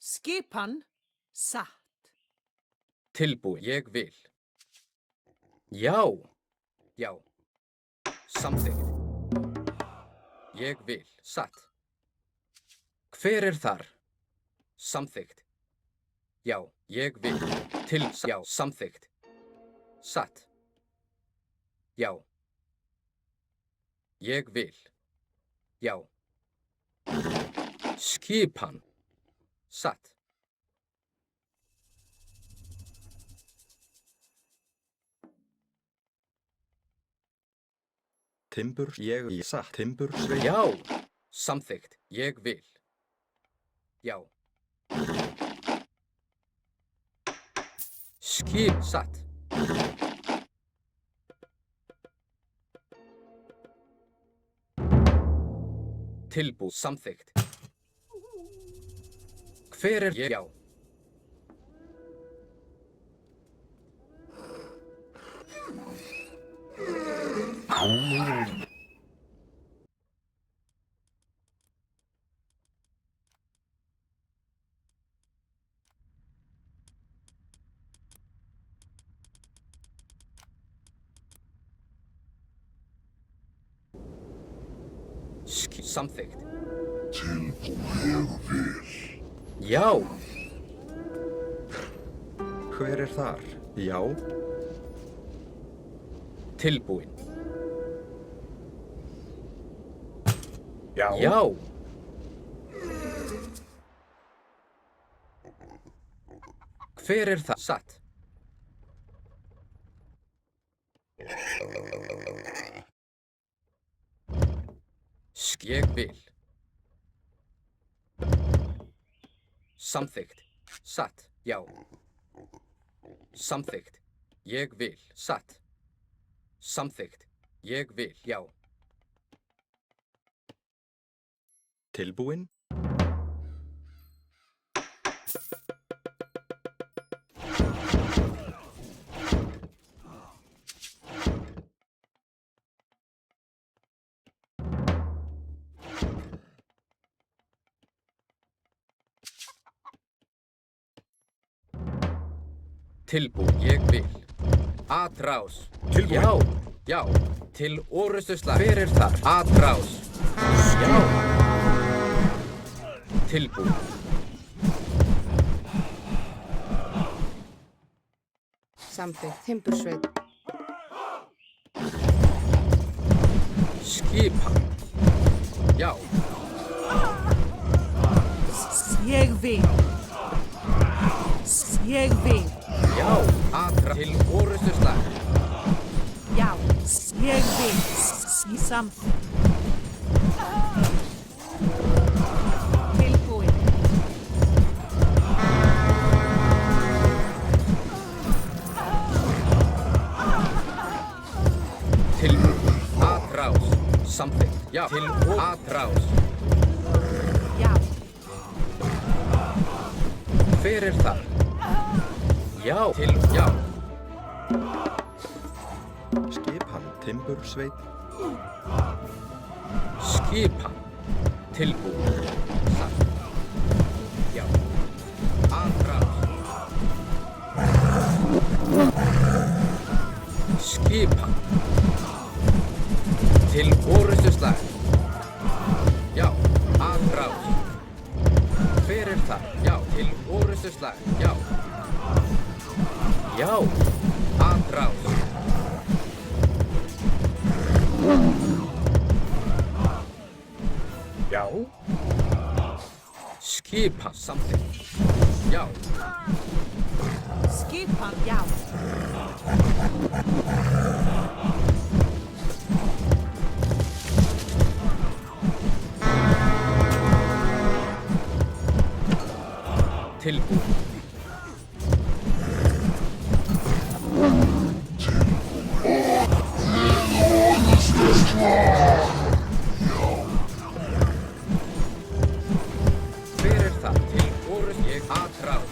Skipan satt. Tilbúin. Ég vil. Já. Já. Samþykkt. Ég vil. Satt. Hver er þar? Samþykkt. Já. Ég vil. Já. Samþykkt. Satt. Já. Ég vil. Já. Skipan. Satt. Timbur, ég satt. Timbur, sveit. Já. Samþykkt. Ég vil. Já. Skip. Satt. Tilbúið. Samþykkt. Hver er ég? Já. Samþykkt. Já. Hver er þar? Já. Tilbúin. Já. Já. Hver er það? Satt. Ég vil. Samþykkt. Satt. Já. Samþykkt. Ég vil. Satt. Samþykkt. Ég vil. Já. Tilbúin. Tilbúin. Ég vil. Atrás. Tilbúin. Já. Já. Til orustuslag. Hver er þar? Atrás. Já. Tilbúin. Samþykkt. Timbursveit. Skipan. Já. Ég vil. Ég vil. Já. Atrás. Til orustuslag. Já. Ég vil. Samþykkt. Tilbúin. Tilbúin. Atrás. Samþykkt. Já. Til atrás. Já. Hver er það? Já. Til. Já. Skipan. Timbur, sveit. Skipan. Tilbúin. Satt. Já. Atrás. Skipan. Til orustuslag. Já. Atrás. Hver er það? Já. Til orustuslag. Já. Já. Atrás. Já. Skipan. Samþykkt. Já. Skipan. Já. Tilbúin. Hver er það? Til orust. Ég atrás.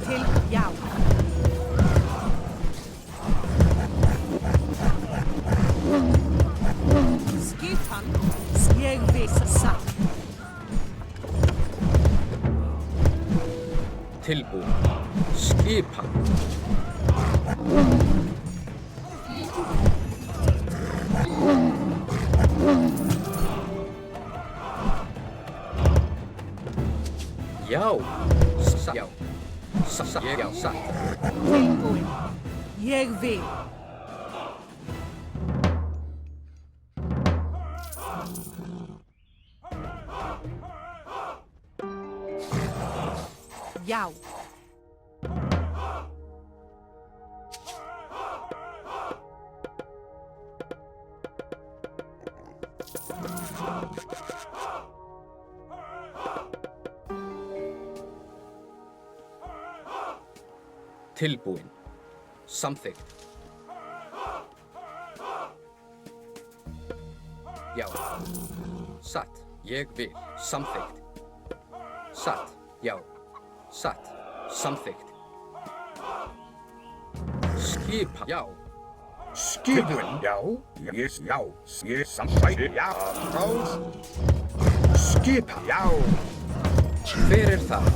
Til. Já. tilbúin. Skipan. Já. Já. Já, satt. Tilbúin. Ég vil. Já. Tilbúin. Samþykkt. Já. Satt. Ég vil. Samþykkt. Satt. Já. Satt. Samþykkt. Skipan. Já. Tilbúin, já, ég samþykkt, já, frás, skipan, já, Hver er það?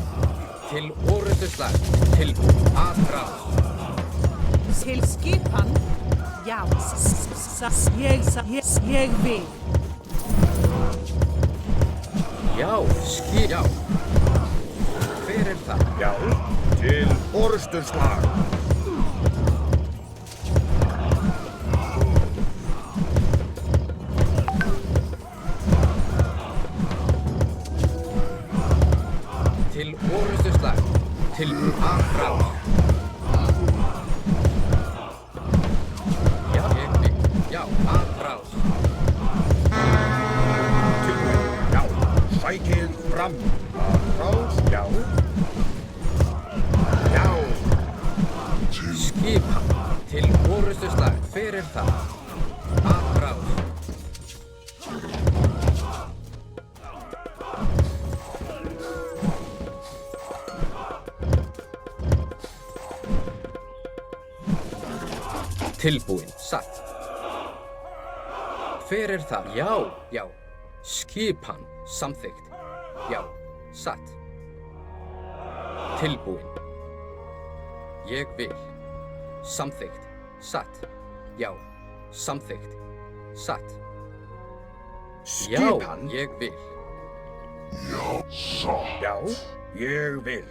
Til orrustuslag. Tilbúin. Aðrás. Til skipan. Já. Ég vil. Já. Já. Hver er það? já, til orrusturslag, Til orrustuslag. Tilbúin. Aðrás. Já. Ég vil. Já. Aðrás. tilbúin, já, sækið fram, frás, já, já, Skipan. Til orrustuslag. Hver er það? Aðrás. Tilbúin. Satt. Hver er það? Já. Já. Skipan. Samþykkt. Já. Satt. Tilbúin. Ég vil. Samþykkt. Satt. Já. Samþykkt. Satt. Já. skipan, Ég vil. já, ég vil,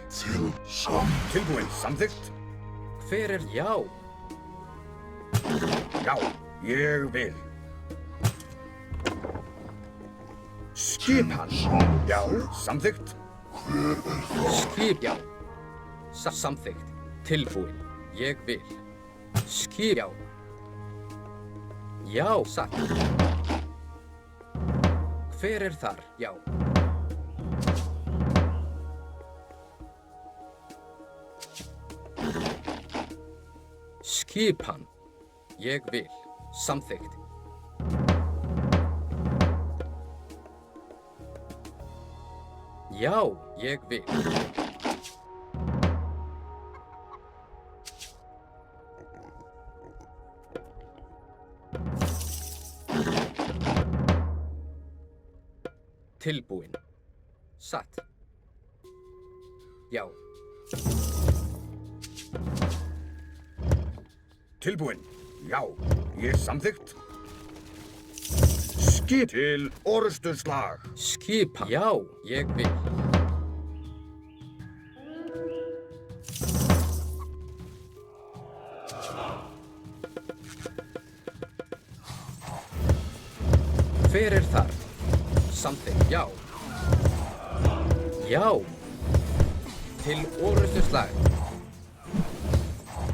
tilbúin, samþykkt, Hver er já? já, ég vil, skipan, já, samþykkt, Skip. Já. Samþykkt. Tilbúin. Ég vil. Skip. Já. Já. Satt. Hver er þar? Já. Skipan. Ég vil. Samþykkt. Já, ég vil. Tilbúin. Satt. Já. tilbúin, já, ég samþykkt, skip til orrusturslag, Skipan. Já, ég vil. Hver er þar? Samþykkt. Já. Já. Til orrustuslag.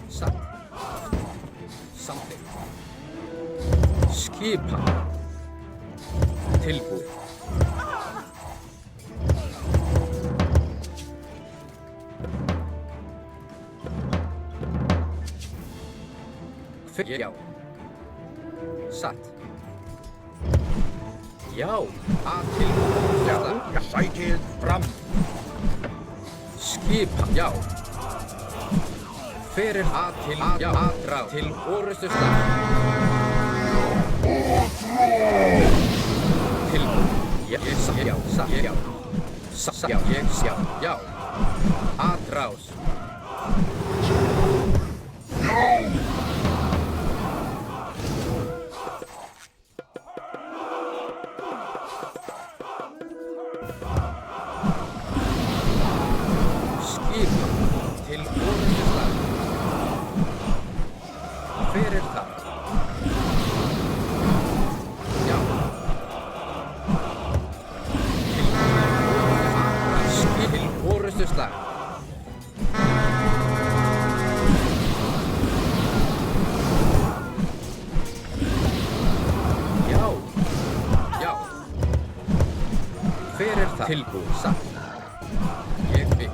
Satt. Samþykkt. Skipan. Tilbúin. Hver? Já. Satt. Já. Að til já, orrustuslag. sækið fram, Skipan. Já. Hver er að til aðrá til orrustuslag? Tilbúin. Já. Já. Já. Já. Já. Já. Já. Atrás. Skipan til orðuslag. Hver er það? Já. Til orðuslag. Já. Já. Hver er það? Tilbúið satt. Ég vil.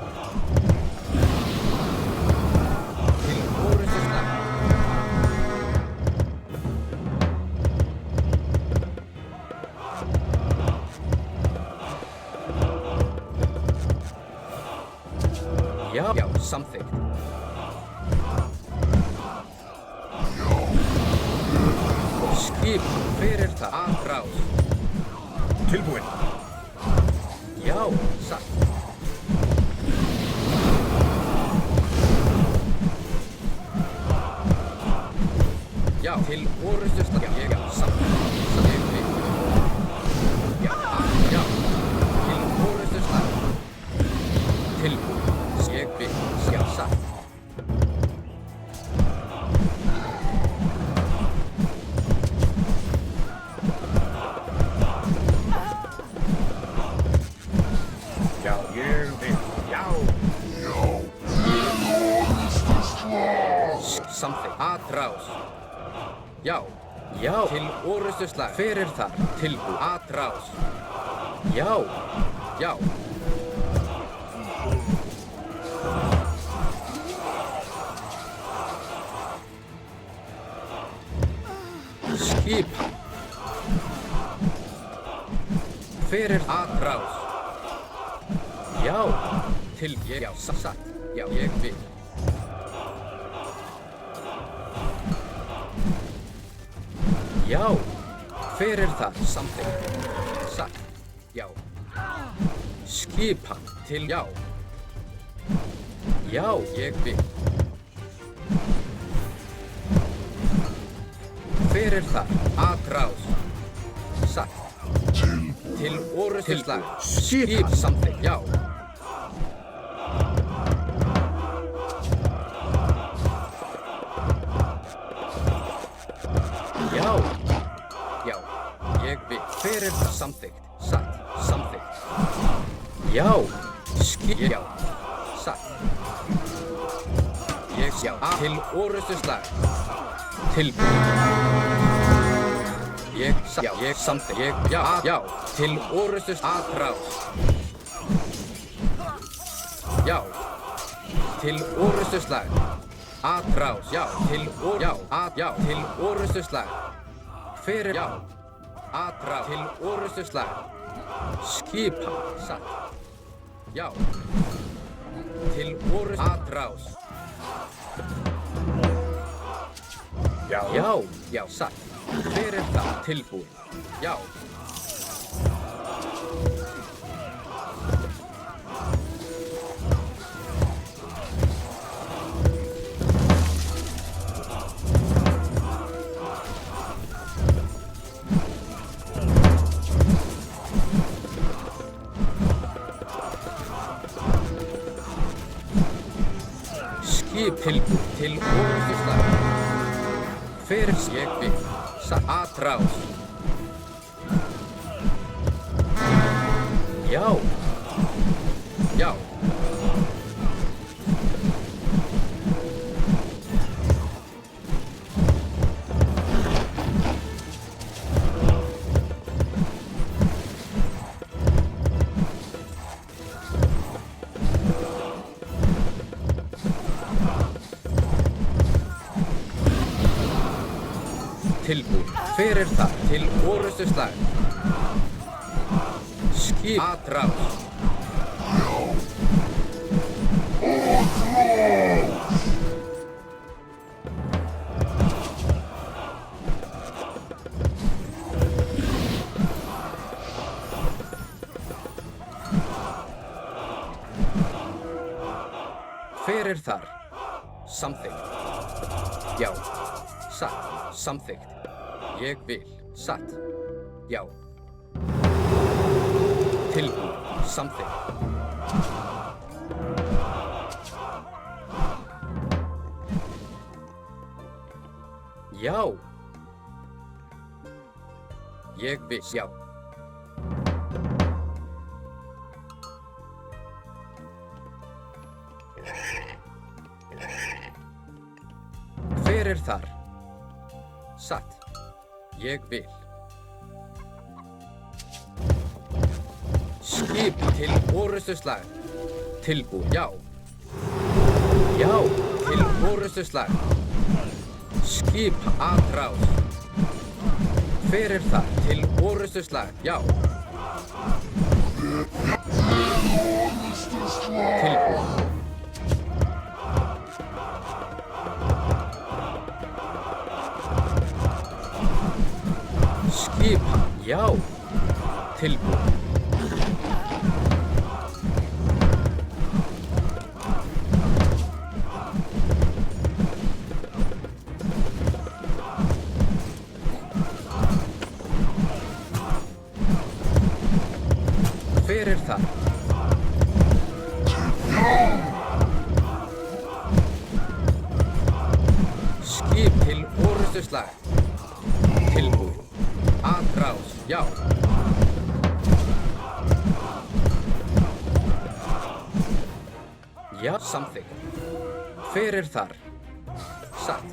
Til orðuslag. Já, já, samþykkt. Skip, hver er það? Atrás. Tilbúinn. Já, satt. Já, til orðuslag. Já, já, samþykkt. Ég vil. Já, já. Til orðuslag. Tilbúið. Ég vil. Já, satt. Já, ég vil. Já. Samþykkt. Atrás. Já. Já. Til orðuslag. Hver er það? Tilbúið. Atrás. Já. Já. Skipan. Hver er atrás? Já. Til ég. Já, satt. Já, ég vil. Já. Hver er það? Samþykkt. Satt. Já. Skipan. Til já. Já, ég vil. Hver er það? Atrás. Satt. Til orðuslag. Skip. Samþykkt. Já. Já. Já. Ég vil. Hver er það? Samþykkt. Satt. Samþykkt. Já. Skip. Já. Satt. Ég já. Til orðuslag. Tilbúið. Ég samþykkt. Ég, já, já. Til orðustus atrás. Já. Til orðustuslag. Atrás. Já. Til orðustuslag. Hver er já. Atrás. Til orðustuslag. Skipan. Satt. Já. Til orðustuslag. Atrás. Já. Já, já, satt. Hver er það? Tilbúið. Já. Skip tilbúið til orðustuslag. Hver ég vil. Atrás. Já. Já. Tilbúið. Hver er það? Til orðustuslag. Skip. Atrás. Hver er þar? Samþykkt. Já. Satt. Samþykkt. Ég vil. Satt. Já. Tilbúin. Samþykkt. Já. Ég vil. Já. Hver er þar? Satt. Ég vil. Skip til orustuslag. Tilbúin. Já. Já. Til orustuslag. Skip atrás. Hver er þar? Til orustuslag. Já. Tilbúin. Skip. Já. Tilbúin. Hver er það? Skip til orustuslag. Tilbúin. Atrás. Já. Já. Samþykkt. Hver er þar? Satt.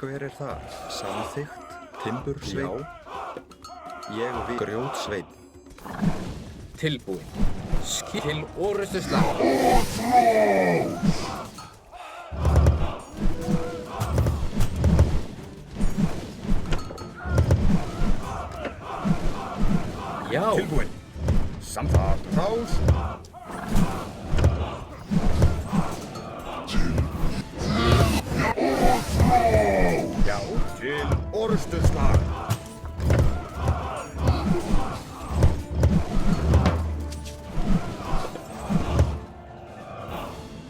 Hver er þar? Samþykkt. Timbursveinn. Ég vil. Grjótsveinn. Tilbúin. Skip til orustuslag. Já. Tilbúin. Samþykkt. Atrás. Já. Til orustuslag.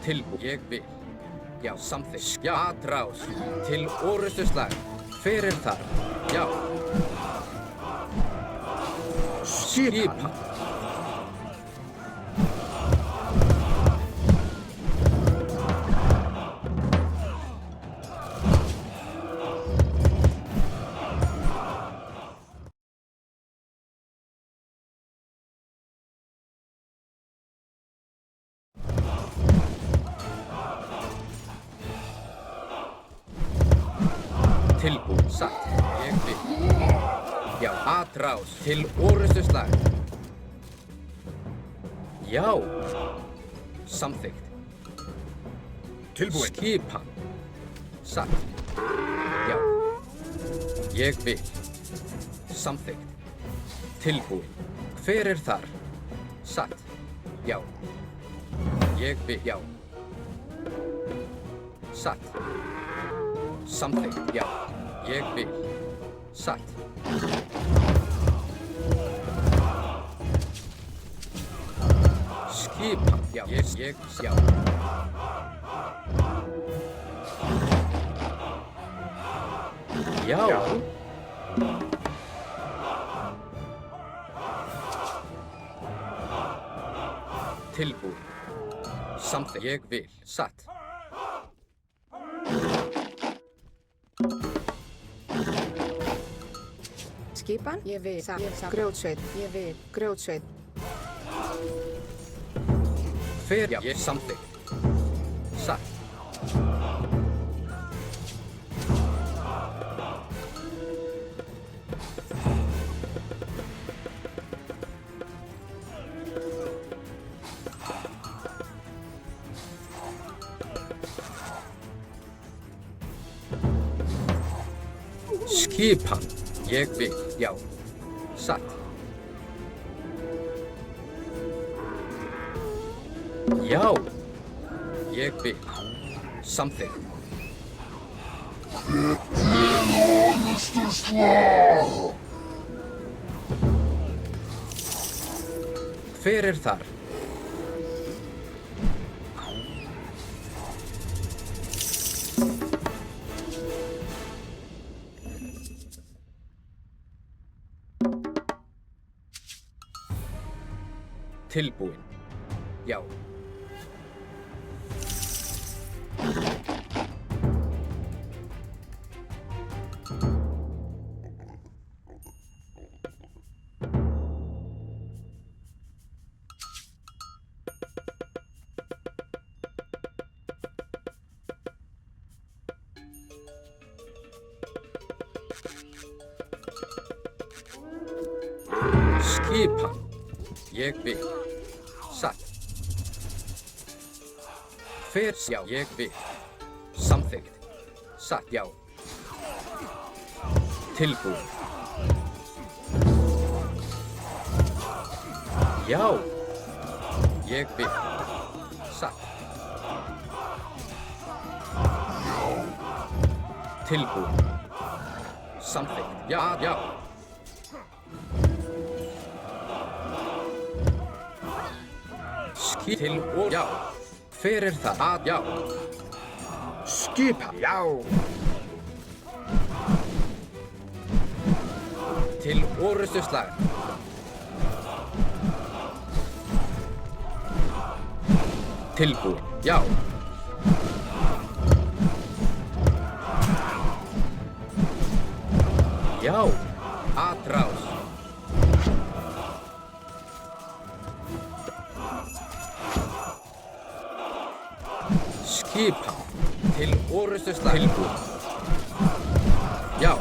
Tilbúin. Ég vil. Já. Samþykkt. Já. Atrás. Til orustuslag. Hver er þar? Já. Skipa. Tilbúin. Satt. Ég vil. Já. Atrás. Til orustuslag. Já. Samþykkt. Tilbúin. Skipa. Satt. Já. Ég vil. Samþykkt. Tilbúin. Hver er þar? Satt. Já. Ég vil. Já. Satt. Samþykkt. Já. Ég vil. Satt. Skipa. Já. Ég. Já. Já. Já. Tilbúin. Samþykkt. Ég vil. Satt. Skipan. Ég vil. Satt. Grjótsveinn. Ég vil. Grjótsveinn. Hver? Já. Ég. Samþykkt. Satt. Skipan. Ég vil. Já. Satt. Já. Ég vil. Samþykkt. Hver er þar? Tilbúin. Já. Skipan. Ég vil. Satt. Hver já, ég vil. Samþykkt. Satt, já. Tilbúin. Já. Ég vil. Satt. Tilbúin. Samþykkt. Já, já. Til og já. Hver er það? Að já. Skipan. Já. Til orrustuslag. Tilbúin. Já. Já. Atrás. Skipan. Til orrustuslag. Tilbúin. Já.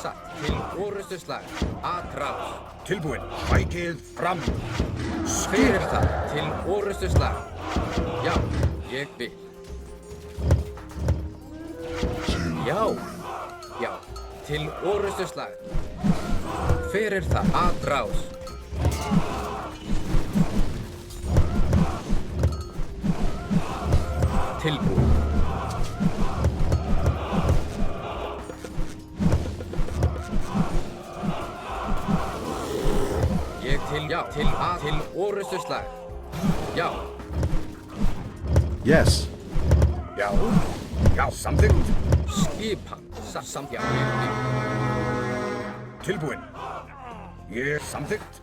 Satt. Til orrustuslag. Atrás. Tilbúin. Mækið fram. Hver er það? Til orrustuslag. Já, ég vil. Já. Já. Til orrustuslag. Hver er það? Atrás. Tilbúin. Ég til, já, til orrustuslag. Já. Yes. Já. Já, samþykkt. Skipan. Samt, já, ég vil. Tilbúin. Ég samþykkt.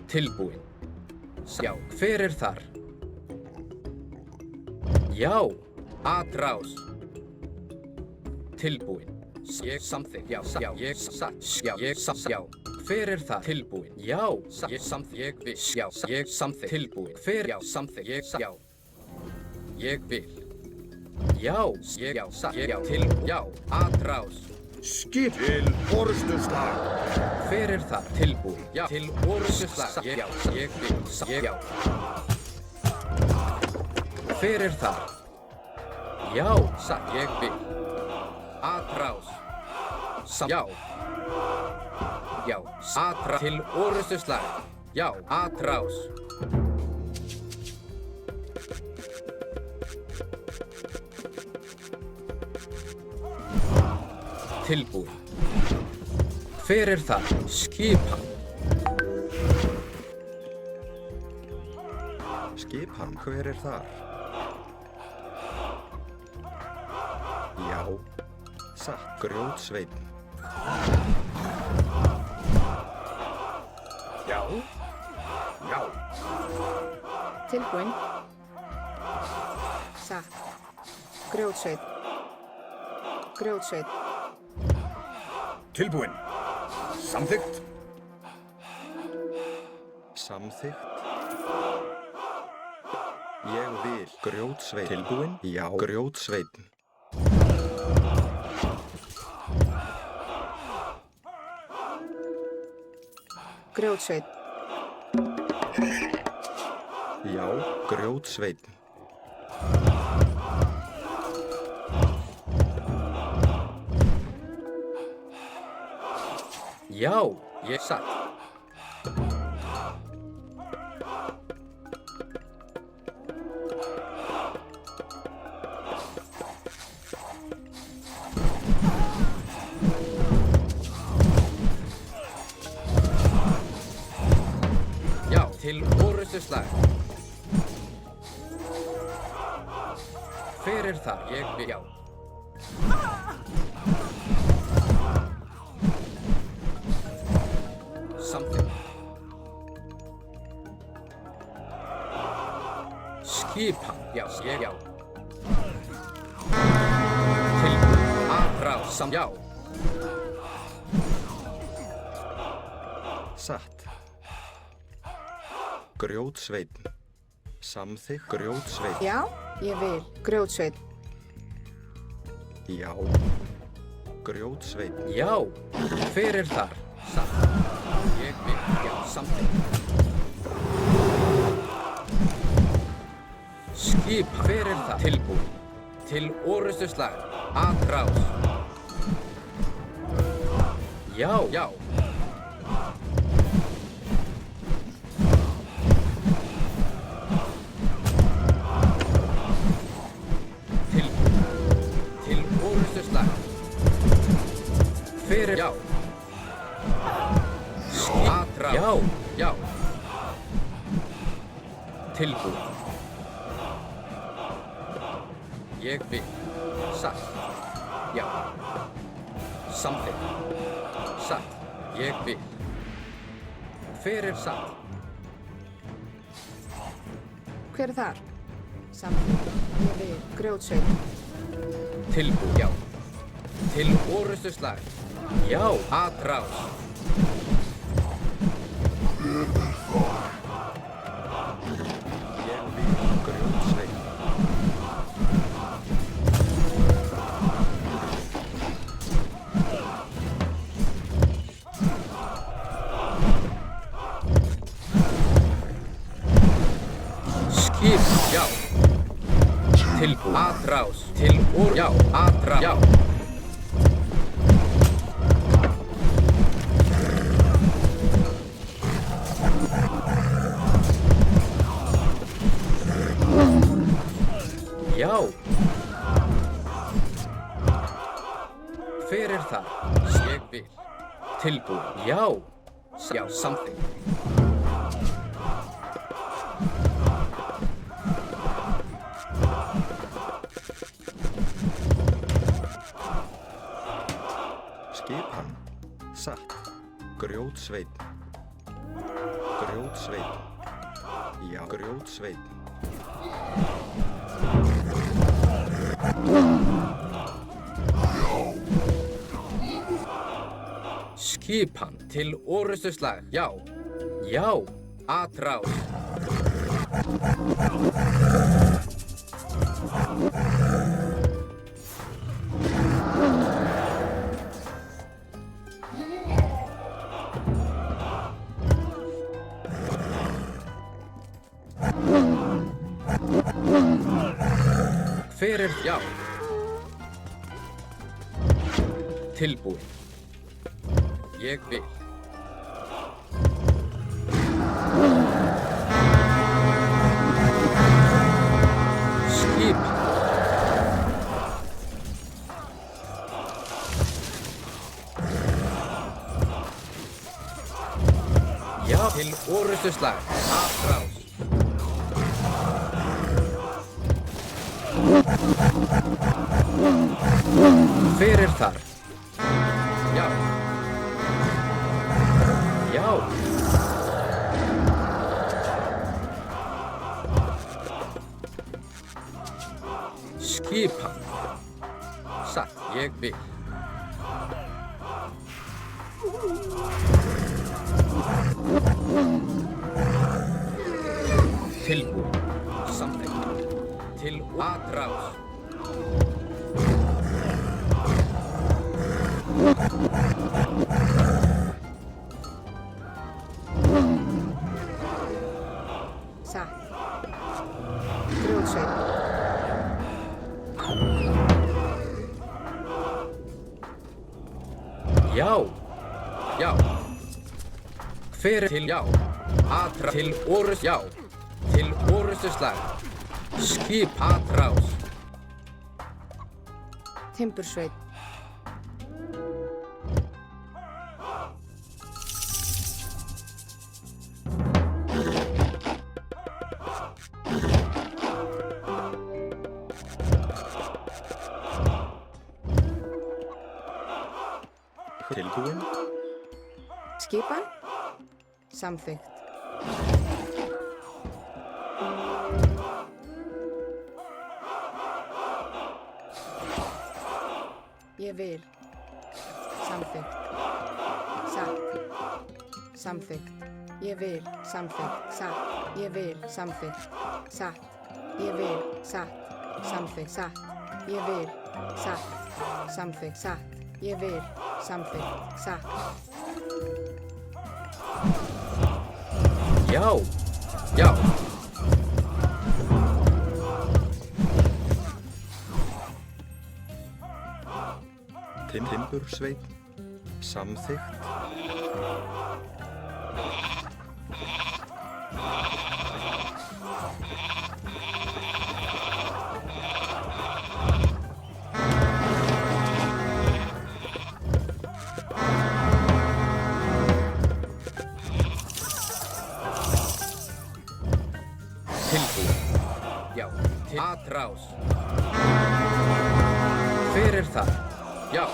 Tilbúin. Já, hver er þar? Já, atrás. Tilbúin. Ég samþykkt. Já, já, ég satt. Já, ég satt. Já. Hver er það? Tilbúin. Já, ég samþykkt. Ég vil. Já, ég samþykkt. Tilbúin. Hver? Já, samþykkt. Ég satt. Já. Ég vil. Já, ég, já, satt. Ég, já, til, já, atrás. Skip til orrustuslag. Hver er það? Tilbúin. Já, til orrustuslag. Já, ég vil. Ég, já. Hver er það? Já, satt. Ég vil. Atrás. Já. Já, atrás. Til orrustuslag. Já, atrás. Tilbúin. Hver er það? Skipan. Skipan, hver er þar? Já. Satt. Grjótsveinn. Já. Já. Tilbúin. Satt. Grjótsveinn. Grjótsveinn. Tilbúin. Samþykkt. Samþykkt. Ég vil. Grjótsveinn. Tilbúin. Já. Grjótsveinn. Grjótsveit. Já, grjótsveinn. Já, ég satt. Já, til orustuslag. Hver er þar? Ég vil, já. Something. Skipan, já, ég, já. Tilbúið, aðrás, já. Satt. Grjótsveinn. Samþykkt. Grjótsveinn. Já, ég vil. Grjótsveit. Já. Grjótsveinn. Já, hver er þar? Satt. Ég vil, já, something. Skipan, hver er það? Tilbúið, til orustuslag, aðrás. Já, já. Til orustuslag. Hver er, já. Aðrás. Já, já. Tilbúið. Ég vil. Satt. Já. Samþykkt. Satt. Ég vil. Hver er satt? Hver er þar? Samþykkt. Ég vil. Grjótsveit. Tilbúið. Já. Til orustuslag. Já. Aðrás. Ég vil. Grjótsveinn. Skip. Já. Tilbúið. Aðrás. Til já. Aðrás. Já. Já. Hver er það? Ég vil. Tilbúið. Já. Já, something. Skipan. Satt. Grjótsveinn. Grjótsveinn. Já, grjótsveinn. Skipan til orustuslag. Já. Já. Aðrás. Hver er, já. Tilbúið. Ég vil. Skip. Já, til orustuslag. Aðrás. Hver er þar? Já. Já. Skipan. Satt, ég vil. Tilbúið. Samþykkt. Til aðrás. Já. Já. Hver er til já? Atra til orust já. Til orustuslag. Skip atrás. Timbursveit. Tilbúin. Skipan. Samþykkt. Ég vil. Samþykkt. Satt. Samþykkt. Ég vil. Samþykkt. Satt. Ég vil. Samþykkt. Satt. Ég vil. Satt. Samþykkt. Satt. Ég vil. Satt. Samþykkt. Satt. Ég vil. Samþykkt. Satt. Já. Já. Timbursveit. Samþykkt. Tilbúin. Já. Til atrás. Hver er það? Já.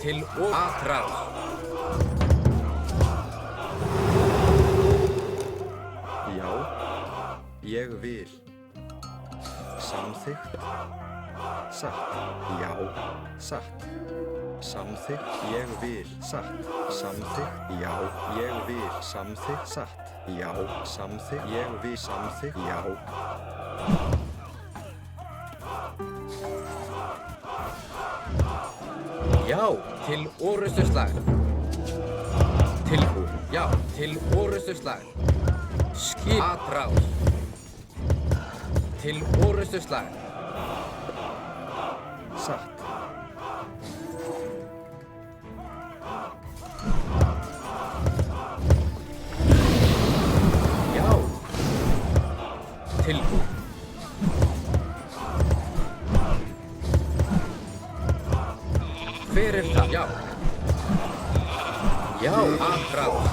Til atrás. Já. Ég vil. Samþykkt. Satt. Já. Satt. Samþykkt. Ég vil. Satt. Samþykkt. Já. Ég vil. Samþykkt. Satt. Já. Samþykkt. Ég vil. Samþykkt. Já. Já. Til orustuslag. Tilbúin. Já. Til orustuslag. Skip atrás. Til orustuslag. Satt. Já. Tilbúin. Hver er það? Já. Já, atrás.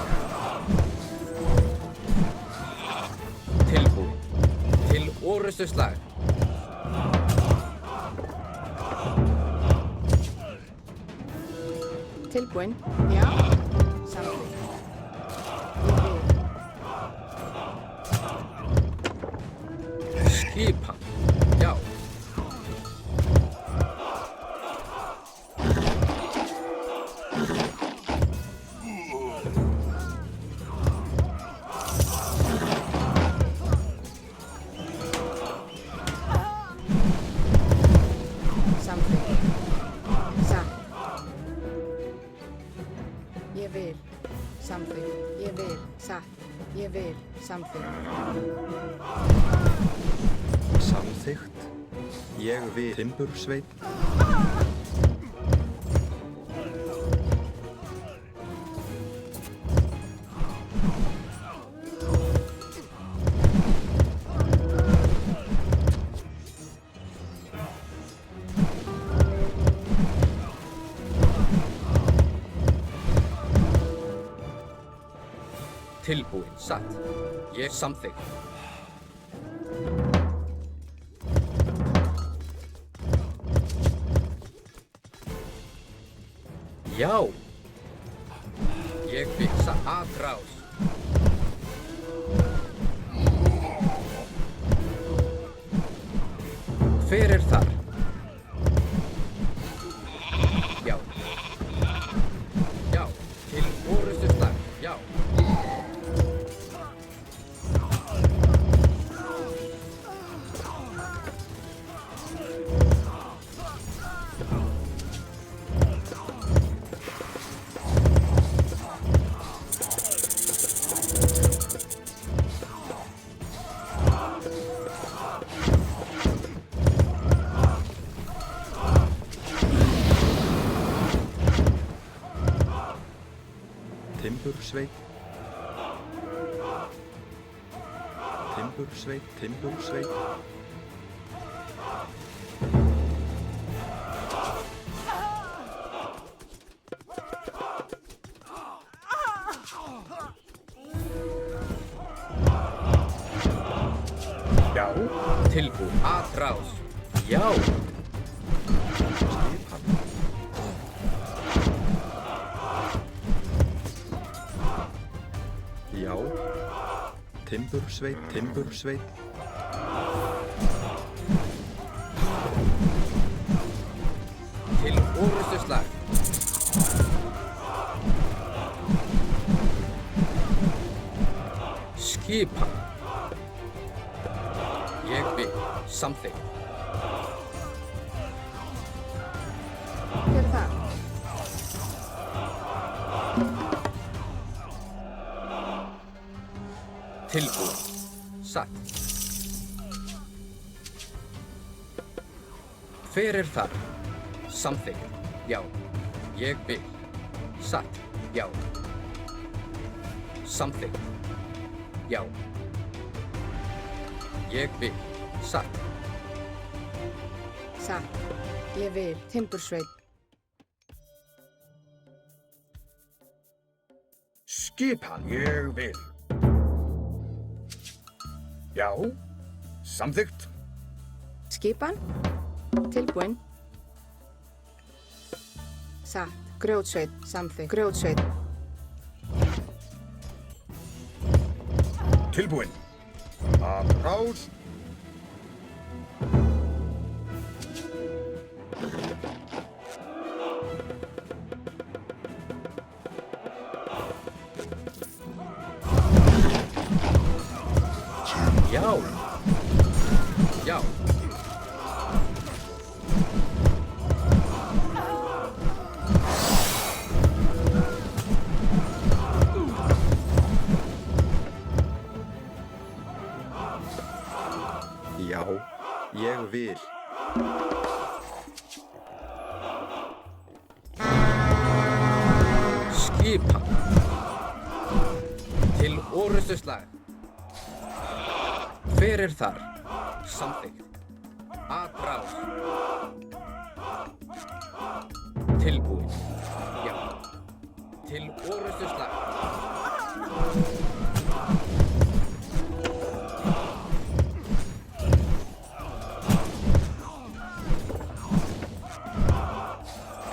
Tilbúin. Til orustuslag. Tilbúin. Já. Samþykkt. Ég vil. Skipan. Já. Samþykkt. Satt. Ég vil. Samþykkt. Ég vil. Satt. Ég vil. Samþykkt. Samþykkt. Ég vil. Timbursveit. Tilbúin. Satt. Ég samþykkt. Já. Ég vil. Satt. Atrás. Hver er þar? Já. Já. Til orustuslag. Já. Timbursveit. Timbursveit, timbursveit. Já. Tilbúin. Atrás. Já. Skipan. Já. Timbursveit, timbursveit. Til orrustuslag. Skipan. Ég vil. Samþykkt. Hver er það? Tilbúin. Satt. Hver er það? Samþykkt. Já. Ég vil. Satt. Já. Samþykkt. Já. Ég vil. Satt. Satt. Ég vil. Timbursveit. Skipan. Ég vil. Já. Samþykkt. Skipan. Tilbúin. Satt. Grjótsveit. Samþykkt. Grjótsveit. Tilbúin. Atrás. Já. Já. Já. Ég vil. Skipan. Til orrustuslag. Hver er þar? Samþykkt. Atrás. Tilbúin. Já. Til orrustuslag.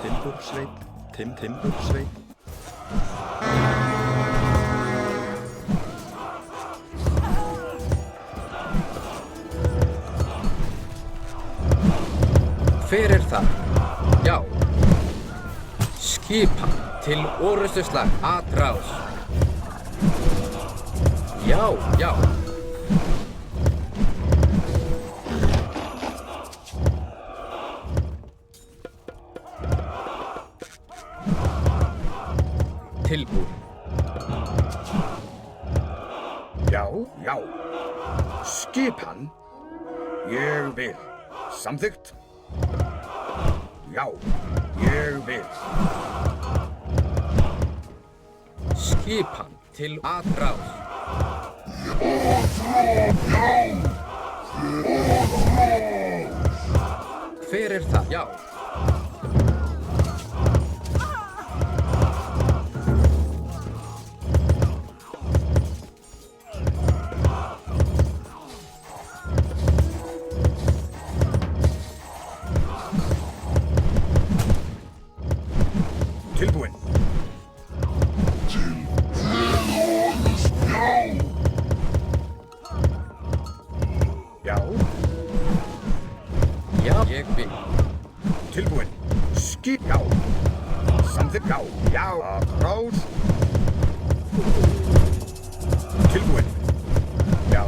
Timbursveit. Timbursveit. Hver er það? Já. Skipan. Til orrustuslag. Atrás. Já, já. Tilbúin. Já, já. Skipan. Ég vil. Samþykkt. Já. Ég vil. Skipan. Til atrás. Hver er það? Já. Tilbúin. Já. Já, ég vil. Tilbúin. Skip. Já. Samþykkt. Já. Já. Atrás. Tilbúin. Já.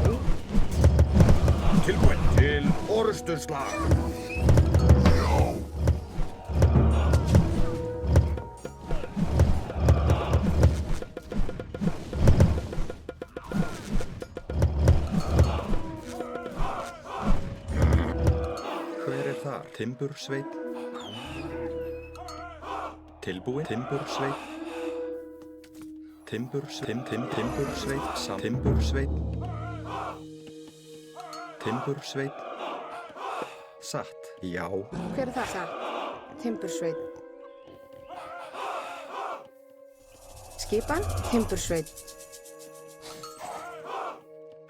Tilbúin. Til orrustuslag. Hver er það? Timbursveit. Tilbúin. Timbursveit. Timbursveit, Timbursveit, satt, já, Hver er það? Satt. Timbursveit. Skipan? Timbursveit.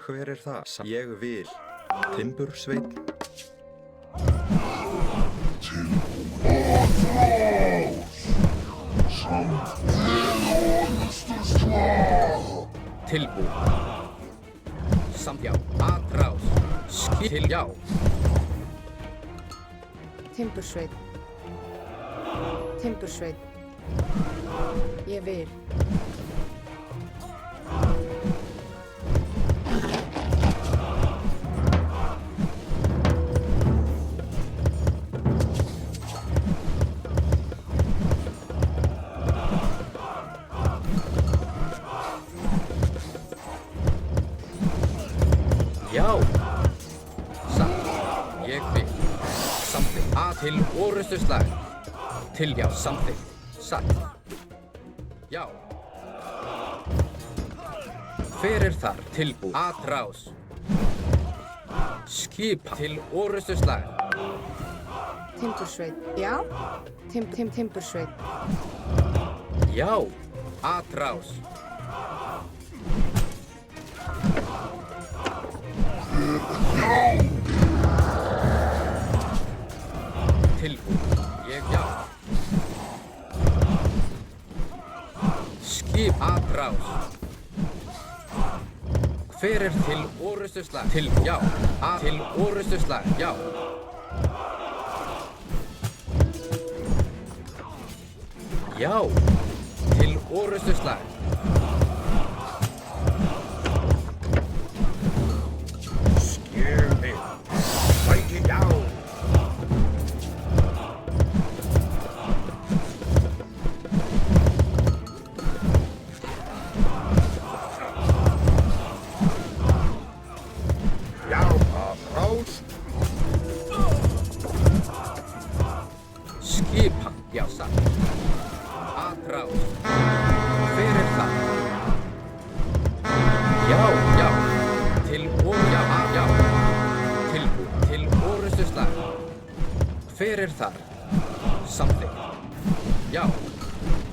hver er það? Ég vil, Timbursveit, Tilbúin. Samt já. Atrás. Til já. Timbursveit. Timbursveit. Ég vil. Já. Satt. Ég vil. Samþykkt. Til orrustuslag. Til já. Samþykkt. Satt. Já. Hver er þar? Tilbúin. Atrás. Skipa. Til orrustuslag. Timbursveit. Já. Timbursveit. Já. Atrás. Tilbúin. Ég já. Skip. Atrás. Hver er til orrustuslag? Til já. Til orrustuslag. Já. Já. Til orrustuslag. Skjölni. Sæki já. Já, atrás. Skipa. Já, satt. Atrás. Hver er það? Já, já. Til já, já. Tilbúin. Til orrustuslag. Hver er þar? Samþykkt. Já.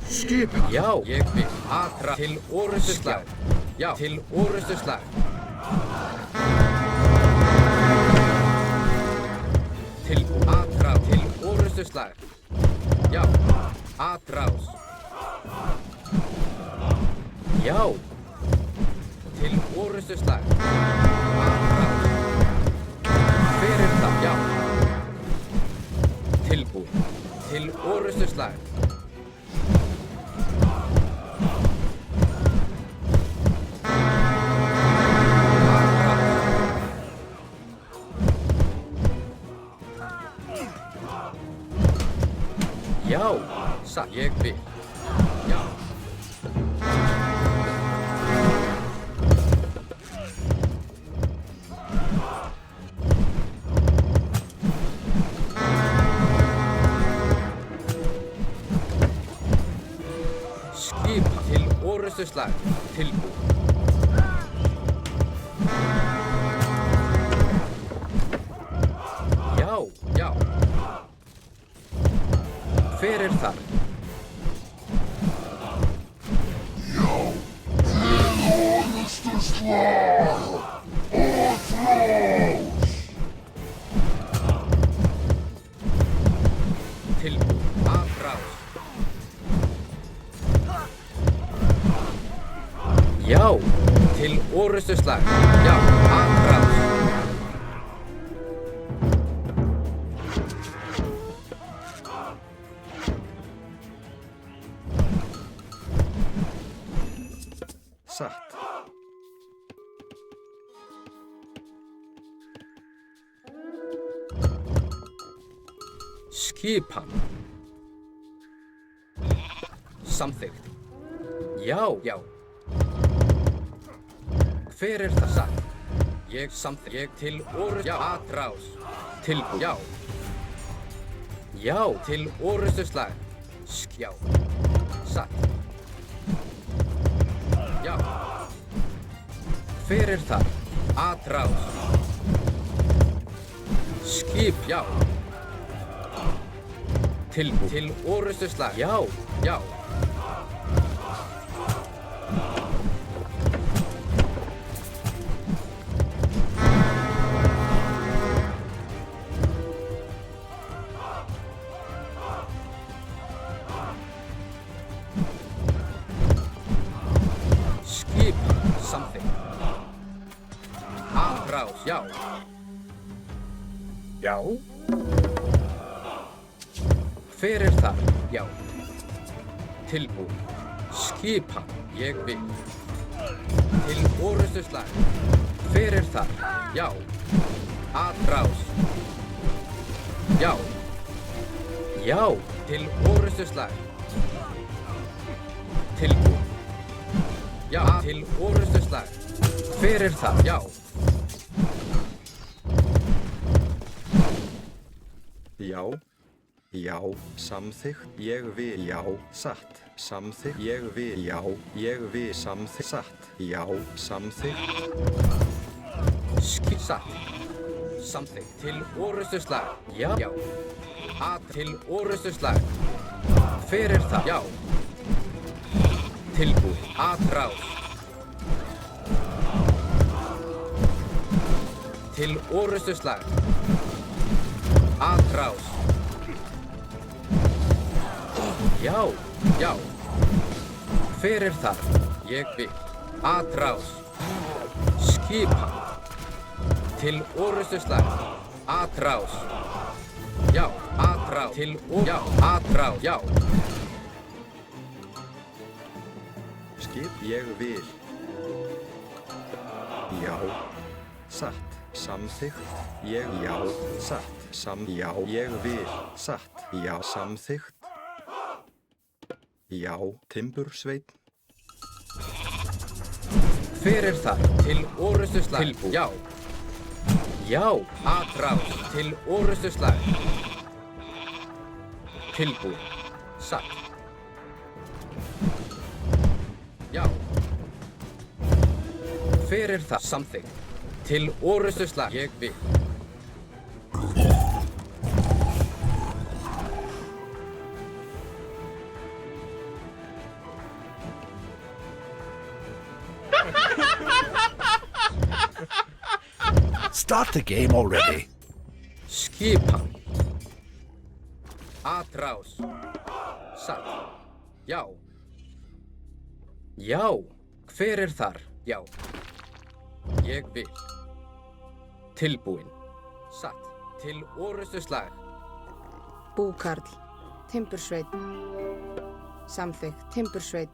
Skipa. Já, ég vil. Atrás. Til orrustuslag. Já, til orrustuslag. Tilbúin. Atrás. Til orrustuslag. Já. Atrás. Já. Til orrustuslag. Atrás. Hver er það? Já. Tilbúin. Til orrustuslag. Já, satt, ég vil. Já. Skipa til orrustuslag. Tilbúin. Já, já. Hver er þar? Tilbúin. Atrás. Já. Til orrustuslag. Já. Atrás. satt, Skipan. Samþykkt. Já, já. Hver er það satt? Ég samþykkt. Ég til orrustu. Já, atrás. Tilbúin. Já. Já, til orrustuslag. Já. Satt. Já. Hver er þar? Atrás. Skip, já. Tilbúin. Til orrustuslag. Já, já. Skip, something. Atrás, já. Já. Hver er þar? Já. Tilbúin. Skipan, ég vil. Til orrustuslag. Hver er þar? Já. Atrás. Já. Já. Til orrustuslag. Tilbúin. Já. Til orrustuslag. Hver er þar? Já. Já. Já, samþykkt, ég vil, já, satt, samþykkt, ég vil, já, ég vil, samþykkt, satt, já, samþykkt. Satt. Samþykkt. Til orrustuslag. Já. Já. Til orrustuslag. Hver er það? Já. Tilbúin. Atrás. Til orrustuslag. Atrás. Já, já. Hver er þar? Ég vil. Atrás. Skipan. Til orrustuslag. Atrás. Já, atrás. Til já, atrás. Já. Skip, ég vil. Já, satt, samþykkt, ég, já, satt, já, ég vil, satt, já, samþykkt. Já, timbursveinn. Hver er þar? Til orrustuslag. Tilbúin. Já. Já, atrás. Til orrustuslag. Tilbúin. Satt. Já. Hver er það? Samþykkt. Til orrustuslag. Ég vil. Start the game already. Skipan. Atrás. Satt. Já. Já. Hver er þar? Já. Ég vil. Tilbúin. Satt. Til orrustuslag. Búkarl, timbursveit. Samþykkt, timbursveit.